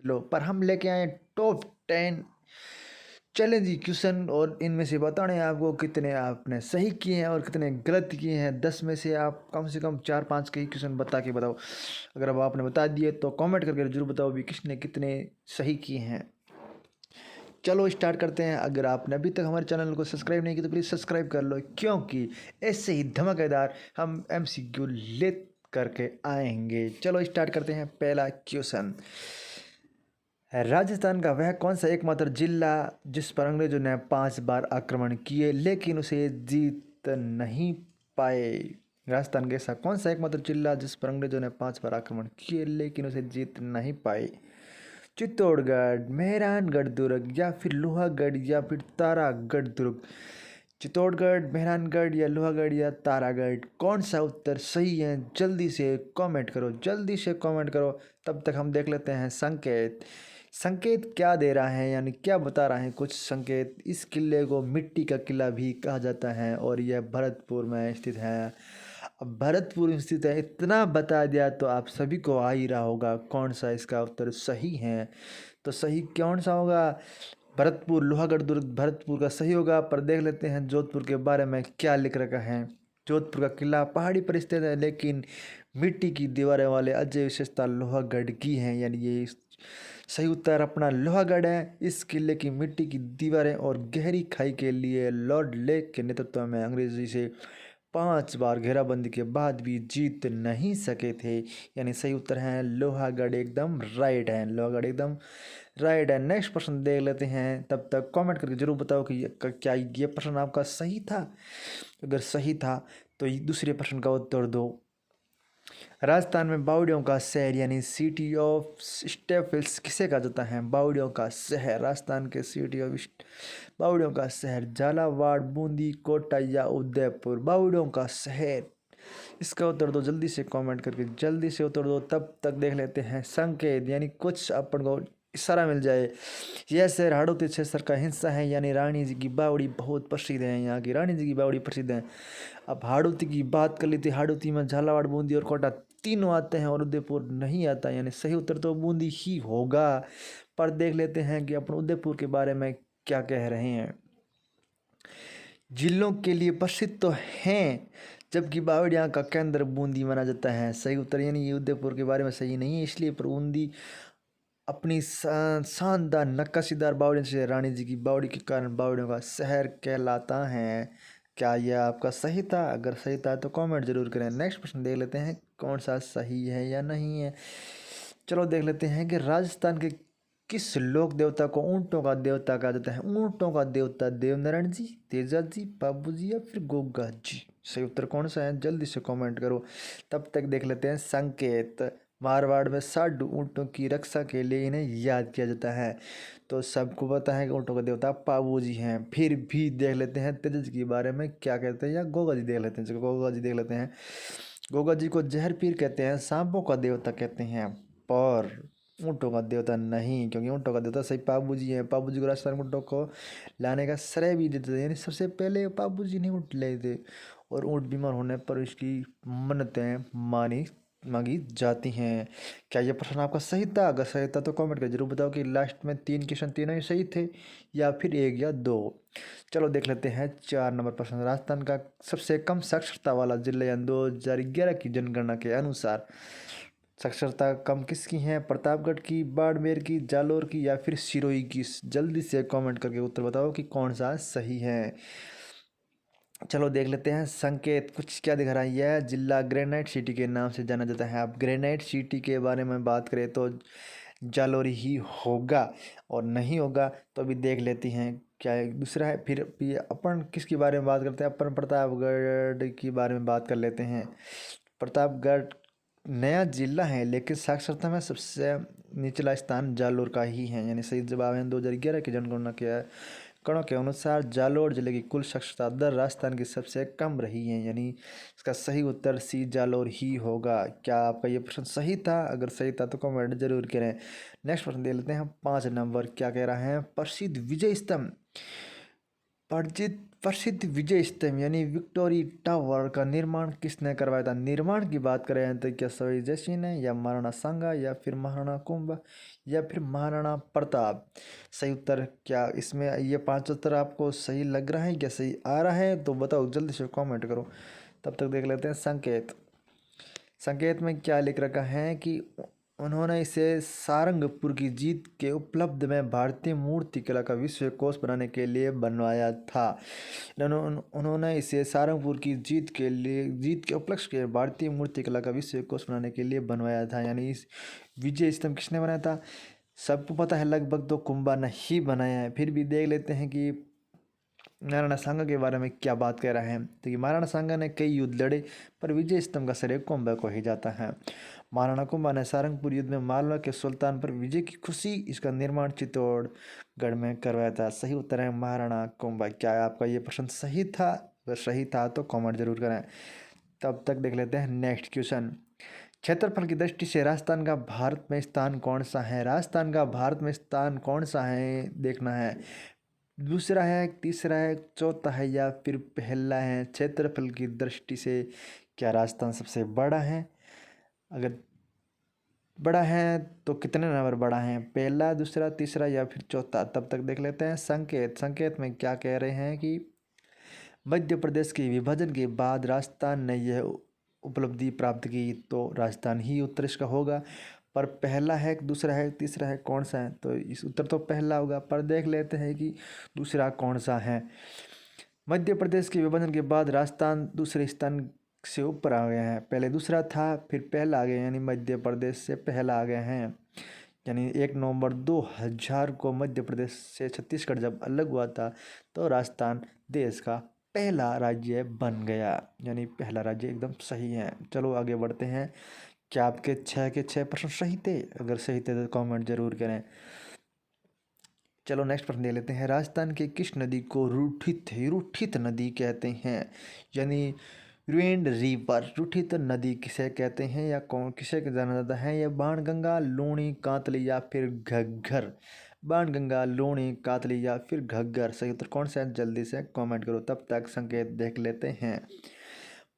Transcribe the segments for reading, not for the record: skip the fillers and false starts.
लो पर हम लेके आए टॉप 10 चैलेंजिंग क्वेश्चन और इनमें से बताने हैं आपको कितने आपने सही किए हैं और कितने गलत किए हैं। 10 में से आप कम से कम 4-5 के ही क्वेश्चन बता के बताओ। अगर अब आपने बता दिए तो कमेंट करके जरूर बताओ भी किसने कितने सही किए हैं। चलो स्टार्ट करते हैं। अगर आपने अभी तक हमारे चैनल को सब्सक्राइब नहीं किया तो प्लीज़ सब्सक्राइब कर लो, क्योंकि ऐसे ही धमाकेदार हम MCQ ले करके आएंगे। चलो स्टार्ट करते हैं। पहला क्वेश्चन, राजस्थान का वह कौन सा एकमात्र जिला जिस पर अंग्रेजों ने 5 बार आक्रमण किए लेकिन उसे जीत नहीं पाए। राजस्थान का ऐसा कौन सा एकमात्र जिला जिस पर अंग्रेजों ने 5 बार आक्रमण किए लेकिन उसे जीत नहीं पाए। चित्तौड़गढ़, मेहरानगढ़ दुर्ग या फिर लोहागढ़ या फिर तारागढ़ दुर्ग। चित्तौड़गढ़, मेहरानगढ़ या लोहागढ़ या तारागढ़, कौन सा उत्तर सही है? जल्दी से कमेंट करो, जल्दी से कमेंट करो। तब तक हम देख लेते हैं संकेत। संकेत क्या दे रहा है, यानी क्या बता रहा है कुछ संकेत। इस किले को मिट्टी का किला भी कहा जाता है और यह भरतपुर में स्थित है। अब भरतपुर में स्थित है, इतना बता दिया तो आप सभी को आ ही रहा होगा कौन सा इसका उत्तर सही है। तो सही कौन सा होगा? भरतपुर, लोहागढ़ दुर्ग भरतपुर का सही होगा। पर देख लेते हैं जोधपुर के बारे में क्या लिख रखा है। जोधपुर का किला पहाड़ी पर स्थित है लेकिन मिट्टी की दीवारें वाले अजय विशेषता लोहागढ़ की हैं, यानी ये सही उत्तर अपना लोहागढ़ है। इस किले की मिट्टी की दीवारें और गहरी खाई के लिए लॉर्ड लेक के नेतृत्व में अंग्रेजी से 5 बार घेराबंदी के बाद भी जीत नहीं सके थे, यानी सही उत्तर है लोहागढ़। एकदम राइट है, लोहागढ़ एकदम राइट है। नेक्स्ट प्रश्न देख लेते हैं। तब तक कमेंट करके जरूर बताओ कि क्या ये प्रश्न आपका सही था। अगर सही था तो दूसरे प्रश्न का उत्तर दो। राजस्थान में बावड़ियों का शहर यानी सिटी ऑफ स्टेपल्स किसे कहा जाता है? बावड़ियों का शहर, राजस्थान के सिटी ऑफ बावड़ियों का शहर झालावाड़, बूंदी, कोटा या उदयपुर। बावड़ियों का शहर, इसका उत्तर दो जल्दी से कमेंट करके, जल्दी से उत्तर दो। तब तक देख लेते हैं संकेत, यानी कुछ अपन को इशारा मिल जाए। यह शहर हाड़ौती क्षेत्र का हिस्सा है, यानी रानी जी की बावड़ी बहुत प्रसिद्ध है। यहाँ की रानी जी की बावड़ी प्रसिद्ध है। अब हाड़ौती की बात कर लेते हैं। हाड़ौती में झालावाड़, बूंदी और कोटा तीनों आते हैं और उदयपुर नहीं आता, यानी सही उत्तर तो बूंदी ही होगा। पर देख लेते हैं कि अपन उदयपुर के बारे में क्या कह रहे हैं। जिलों के लिए प्रसिद्ध तो हैं, जबकि बावड़िया का केंद्र बूंदी माना जाता है। सही उत्तर, यानी ये उदयपुर के बारे में सही नहीं है, इसलिए पर बूंदी अपनी शानदार नक्काशीदार बावड़ियों से रानी जी की बावड़ी के कारण बावड़ियों का शहर कहलाता है। क्या यह आपका सही था? अगर सही था तो कमेंट जरूर करें। नेक्स्ट प्रश्न देख लेते हैं कौन सा सही है या नहीं है। चलो देख लेते हैं कि राजस्थान के किस लोक देवता को ऊंटों का देवता कहा जाता है। ऊंटों का देवता देवनारायण जी, तेजा जी, बाबू जी या फिर गोगा जी। सही उत्तर कौन सा है? जल्दी से कमेंट करो। तब तक देख लेते हैं संकेत। मारवाड़ में साधु ऊंटों की रक्षा के लिए इन्हें याद किया जाता है। तो सबको पता है कि ऊंटों का देवता पाबू जी हैं। फिर भी देख लेते हैं तेजा जी के बारे में क्या कहते हैं, या गोगा जी देख लेते हैं। चलो गोगा जी देख लेते हैं। गोगा जी को जहर पीर कहते हैं, सांपों का देवता कहते हैं, पर ऊँटों का देवता नहीं, क्योंकि ऊँटों का देवता सही पाबू जी हैं। पाबू जी को राजस्थान में ऊँटों को लाने का श्रेय भी देते थे, यानी सबसे पहले पाबू जी ने ऊँट लाए थे। और ऊँट बीमार होने पर इसकी मन्नतें मांगी जाती हैं। क्या यह प्रश्न आपका सही था? अगर सही था तो कमेंट करके जरूर बताओ कि लास्ट में 3 क्वेश्चन तीनों ही सही थे या फिर 1 या 2। चलो देख लेते हैं 4 नंबर प्रश्न। राजस्थान का सबसे कम साक्षरता वाला जिला यानी 2011 की जनगणना के अनुसार साक्षरता कम किसकी है? प्रतापगढ़ की, बाड़मेर की, जालोर की या फिर सिरोही की। जल्दी से कमेंट करके उत्तर बताओ कि कौन सा सही है। चलो देख लेते हैं संकेत कुछ क्या दिख रहा है। यह जिला ग्रेनाइट सिटी के नाम से जाना जाता है। अब ग्रेनाइट सिटी के बारे में बात करें तो जालोर ही होगा, और नहीं होगा तो अभी देख लेते हैं क्या है दूसरा है। फिर भी अपन किसके बारे में बात करते हैं? अपन प्रतापगढ़ के बारे में बात कर लेते हैं। प्रतापगढ़ नया जिला है लेकिन साक्षरता में सबसे निचला स्थान जालोर का ही है, यानी सही जवाब है 2011 की जनगणना के आंकड़ों के अनुसार जालोर जिले की कुल साक्षरता दर राजस्थान की सबसे कम रही है, यानी इसका सही उत्तर सी जालोर ही होगा। क्या आपका ये प्रश्न सही था? अगर सही था तो कमेंट जरूर करें। नेक्स्ट प्रश्न दे लेते हैं 5 नंबर। क्या कह रहा है? प्रसिद्ध विजय स्तंभ, परिचित प्रसिद्ध विजय स्तंभ यानी विक्टोरी टावर का निर्माण किसने करवाया था? निर्माण की बात करें तो क्या सवाई जयसिंह ने, या महाराणा सांगा, या फिर महाराणा कुंभा, या फिर महाराणा प्रताप? सही उत्तर क्या इसमें ये पांच उत्तर आपको सही लग रहा है, क्या सही आ रहा है? तो बताओ, जल्दी से कमेंट करो। तब तक देख लेते हैं संकेत। संकेत में क्या लिख रखा है कि उन्होंने इसे सारंगपुर की जीत के उपलब्ध में भारतीय मूर्ति कला का विश्व कोश बनाने के लिए बनवाया था। उन्होंने इसे सारंगपुर की जीत के उपलक्ष्य के भारतीय मूर्ति कला का विश्व कोश बनाने के लिए बनवाया था। यानी इस विजय स्तंभ किसने बनाया था? सबको पता है लगभग, तो कुंभा ने ही बनाया है। फिर भी देख लेते हैं कि महाराणा सांगा के बारे में क्या बात कह रहा है। तो कि महाराणा सांगा ने कई युद्ध लड़े, पर विजय स्तंभ का श्रेय कुंभा को ही जाता है। महाराणा कुंभा ने सारंगपुर युद्ध में मालवा के सुल्तान पर विजय की खुशी इसका निर्माण चित्तौड़गढ़ में करवाया था। सही उत्तर है महाराणा कुंभा। क्या आपका ये प्रश्न सही था? अगर सही था तो कमेंट जरूर करें। तब तक देख लेते हैं नेक्स्ट क्वेश्चन। क्षेत्रफल की दृष्टि से राजस्थान का भारत में स्थान कौन सा है? राजस्थान का भारत में स्थान कौन सा है देखना है। दूसरा है, तीसरा है, चौथा है, या फिर पहला है? क्षेत्रफल की दृष्टि से क्या राजस्थान सबसे बड़ा है? अगर बड़ा है तो कितने नंबर बड़ा है? पहला, दूसरा, तीसरा या फिर चौथा? तब तक देख लेते हैं संकेत। संकेत में क्या कह रहे हैं कि मध्य प्रदेश के विभाजन के बाद राजस्थान ने यह उपलब्धि प्राप्त की, तो राजस्थान ही उत्तर इसका होगा। पर पहला है, दूसरा है, तीसरा है, कौन सा है? तो इस उत्तर तो पहला होगा, पर देख लेते हैं कि दूसरा कौन सा है। मध्य प्रदेश के विभाजन के बाद राजस्थान दूसरे स्थान से ऊपर आ गया है। पहले दूसरा था, फिर पहला आ गया, यानी मध्य प्रदेश से पहला आ गए हैं। यानी 1 नवंबर 2000 को मध्य प्रदेश से छत्तीसगढ़ जब अलग हुआ था, तो राजस्थान देश का पहला राज्य बन गया। यानी पहला राज्य एकदम सही है। चलो आगे बढ़ते हैं। क्या आपके 6 के 6 प्रश्न सही थे? अगर सही थे तो कमेंट जरूर करें। चलो नेक्स्ट प्रश्न दे लेते हैं। राजस्थान की किस नदी को रूठित नदी कहते हैं? यानी रुइंड रिवर। रूठित नदी किसे कहते हैं, या कौन किसे जाना जाता है? या बाणगंगा, लूणी, कातली या फिर घग्गर? बाणगंगा, लूणी, कातली या फिर घग्गर? सही उत्तर कौन सा है? जल्दी से कमेंट करो। तब तक संकेत देख लेते हैं।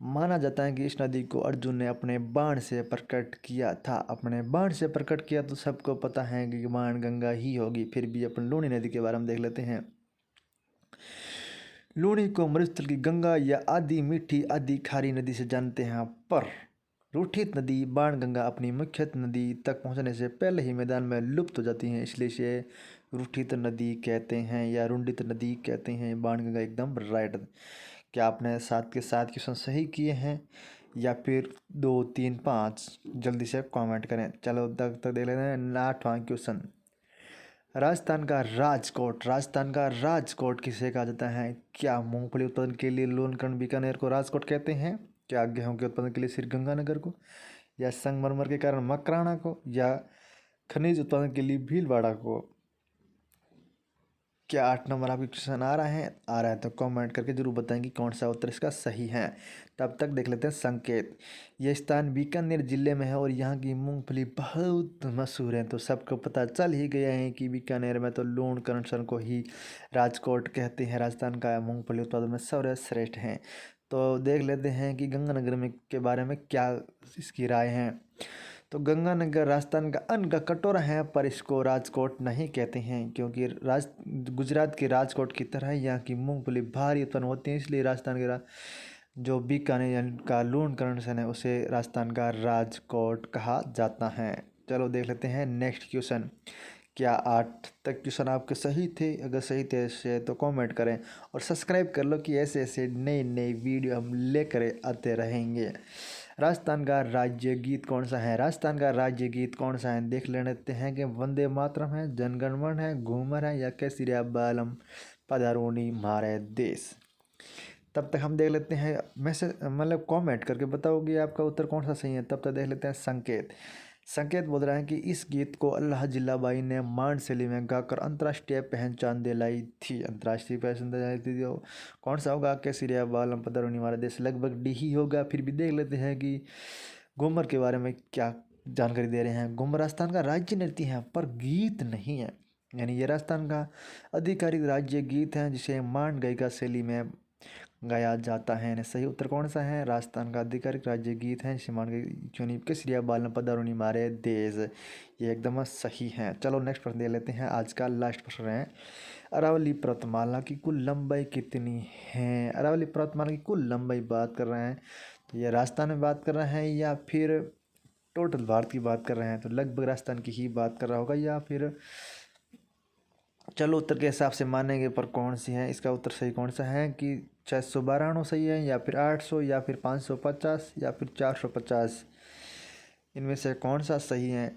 माना जाता है कि इस नदी को अर्जुन ने अपने बाण से प्रकट किया था। अपने बाण से प्रकट किया तो सबको पता है कि बाण गंगा ही होगी। फिर भी अपन लूणी नदी के बारे में देख लेते हैं। लूणी को मरुस्थल की गंगा या आदि मीठी आदि खारी नदी से जानते हैं, पर रूठित नदी बाण गंगा अपनी मुख्य नदी तक पहुंचने से पहले ही मैदान में लुप्त हो जाती हैं, इसलिए इसे रूठित नदी कहते हैं या रुंडित नदी कहते हैं। बाण गंगा एकदम राइट। क्या आपने 7 के 7 क्वेश्चन सही किए हैं, या फिर 2, 3, 5? जल्दी से कमेंट करें। चलो तक देख लेते हैं 8वां क्वेश्चन। राजस्थान का राजकोट किसे कहा जाता है? क्या मूंगफली उत्पादन के लिए लोनकरण बीकानेर को राजकोट कहते हैं? क्या गेहूं के उत्पादन के लिए श्रीगंगानगर को, या संगमरमर के कारण मकराना को, या खनिज उत्पादन के लिए भीलवाड़ा को? क्या 8 नंबर आपकी क्वेश्चन आ रहा है तो कमेंट करके जरूर बताएं कि कौन सा उत्तर इसका सही है। तब तक देख लेते हैं संकेत। यह स्थान बीकानेर जिले में है और यहाँ की मूंगफली बहुत मशहूर है। तो सबको पता चल ही गया है कि बीकानेर में तो लोणकरण को ही राजकोट कहते हैं। राजस्थान का मूंगफली उत्पादन में सर्वश्रेष्ठ है। तो देख लेते हैं कि गंगानगर में के बारे में क्या इसकी राय है। तो गंगानगर राजस्थान का अन्न का कटोरा है, पर इसको राजकोट नहीं कहते हैं, क्योंकि गुजरात के राजकोट की तरह यहाँ की मूंगफली भारी उत्पन्न होती है, इसलिए राजस्थान के जो बीकानेर का लोणकरण है उसे राजस्थान का राजकोट कहा जाता है। चलो देख लेते हैं नेक्स्ट क्वेश्चन। क्या 8 तक क्वेश्चन आपके सही थे? अगर सही थे तो कमेंट करें और सब्सक्राइब कर लो कि ऐसे ऐसे नए नए वीडियो हम लेकर आते रहेंगे। राजस्थान का राज्य गीत कौन सा है? राजस्थान का राज्य गीत कौन सा है देख लेते हैं कि वंदे मातरम है, जनगणमन है, घूमर है, या केसरिया बालम पधारोनी मारे देश? तब तक हम देख लेते हैं मैसेज मतलब कमेंट करके बताओगे आपका उत्तर कौन सा सही है। तब तक देख लेते हैं संकेत। संकेत बोल रहा है कि इस गीत को अल्लाह जिल्लाबाई ने मांड शैली में गाकर अंतर्राष्ट्रीय पहचान दिलाई थी। अंतर्राष्ट्रीय पहचान दिलाई थी जो कौन सा होगा? केसरिया बालम पधारोनी हमारा देश लगभग डी ही होगा। फिर भी देख लेते हैं कि घूमर के बारे में क्या जानकारी दे रहे हैं। घूमर राजस्थान का राज्य नृत्य है, पर गीत नहीं है। यानी ये राजस्थान का आधिकारिक राज्य गीत है, जिसे मांड गायिका शैली में गाया जाता है। यानी सही उत्तर कौन सा है? राजस्थान का आधिकारिक राज्य गीत है श्रीमान के चुनी केसरिया बालन पदारूनी मारे देश, ये एकदम सही है। चलो नेक्स्ट प्रश्न दे लेते हैं, आज का लास्ट प्रश्न है। अरावली पर्वतमाला की कुल लंबाई कितनी है? अरावली पर्वतमाला की कुल लंबाई बात कर रहे हैं तो ये राजस्थान में बात कर रहे हैं या फिर टोटल भारत की बात कर रहे हैं? तो लगभग राजस्थान की ही बात कर रहा होगा, या फिर चलो उत्तर के हिसाब से मानेंगे पर कौन सी है? इसका उत्तर सही कौन सा है कि 692 सही है, या फिर 800, या फिर 550, या फिर 450? इनमें से कौन सा सही है?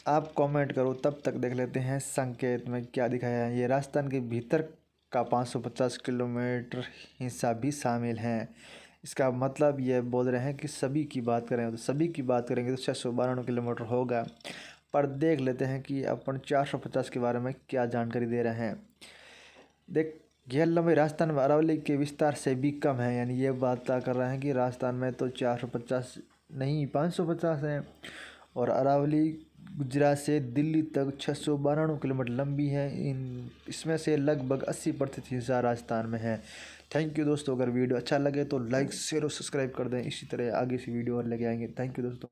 आप कमेंट करो, तब तक देख लेते हैं संकेत में क्या दिखाया है। ये राजस्थान के भीतर का 550 किलोमीटर हिस्सा भी शामिल है। इसका मतलब ये बोल रहे हैं कि सभी की बात करें तो सभी की बात करेंगे तो 692 किलोमीटर होगा। पर देख लेते हैं कि अपन 450 के बारे में क्या जानकारी दे रहे हैं। देख, यह लंबाई राजस्थान में अरावली के विस्तार से भी कम है। यानी ये बात कर रहे हैं कि राजस्थान में तो 450 नहीं 550 है, और अरावली गुजरात से दिल्ली तक 692 किलोमीटर लंबी है। इसमें से लगभग 80% हिस्सा राजस्थान में है। थैंक यू दोस्तों, अगर वीडियो अच्छा लगे तो लाइक शेयर और सब्सक्राइब कर दें। इसी तरह आगे से वीडियो और लेके आएंगे। थैंक यू दोस्तों।